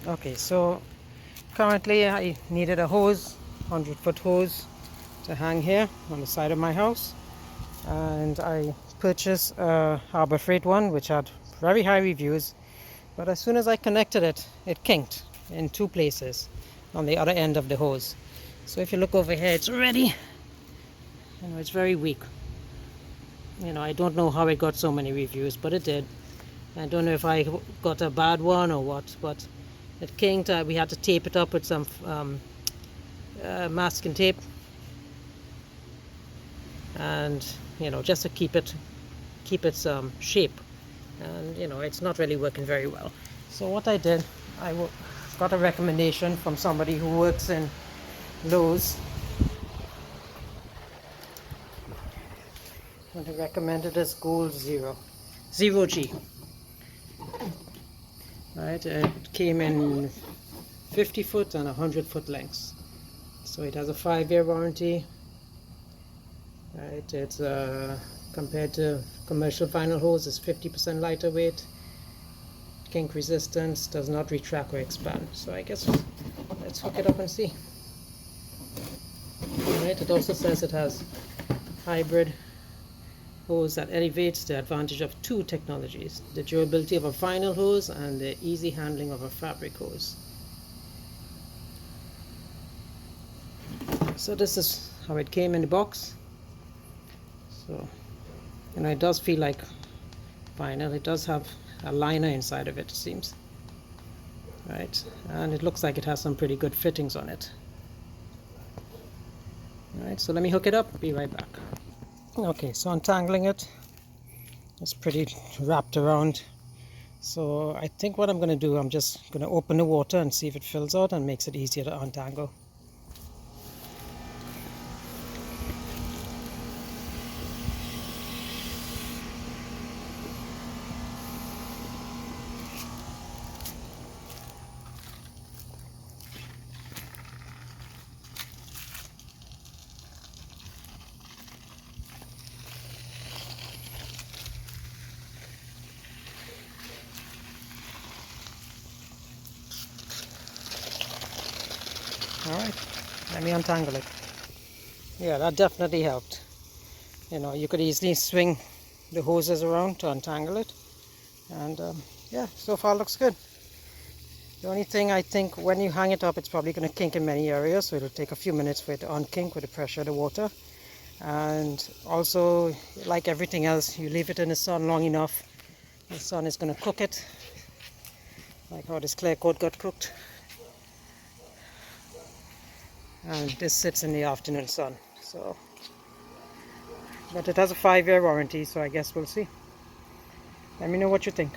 Okay, so currently I needed a hose, 100-foot hose to hang here on the side of my house, and I purchased a Harbor Freight one which had very high reviews, but as soon as I connected it, it kinked in two places on the other end of the hose. So if you look over here, it's already, it's very weak. I don't know how it got so many reviews, but it did. I don't know if I got a bad one or what, but it kinked. We had to tape it up with some masking tape, and just to keep its shape. And it's not really working very well. So what I did, got a recommendation from somebody who works in Lowe's, and they recommended this Gold Zero G. Right, it came in 50-foot and 100-foot lengths. So it has a 5-year warranty. Right, it's compared to commercial vinyl hose, it's 50% lighter weight. Kink resistance, does not retract or expand. So I guess let's hook it up and see. Alright, it also says it has hybrid hose that elevates the advantage of two technologies: the durability of a vinyl hose and the easy handling of a fabric hose. So this is how it came in the box. So it does feel like vinyl. It does have a liner inside of it, it seems. Right, and it looks like it has some pretty good fittings on it. Alright, so let me hook it up, be right back. Okay, so untangling it, it's pretty wrapped around. So I think what I'm going to do, I'm just going to open the water and see if it fills out and makes it easier to untangle. Alright, let me untangle it. Yeah, that definitely helped. You could easily swing the hoses around to untangle it. And yeah, so far looks good. The only thing, I think when you hang it up, it's probably going to kink in many areas, so it'll take a few minutes for it to unkink with the pressure of the water. And also, like everything else, you leave it in the sun long enough, the sun is going to cook it, like how this clear coat got cooked. And this sits in the afternoon sun. So, but it has a 5-year warranty, so I guess we'll see. Let me know what you think.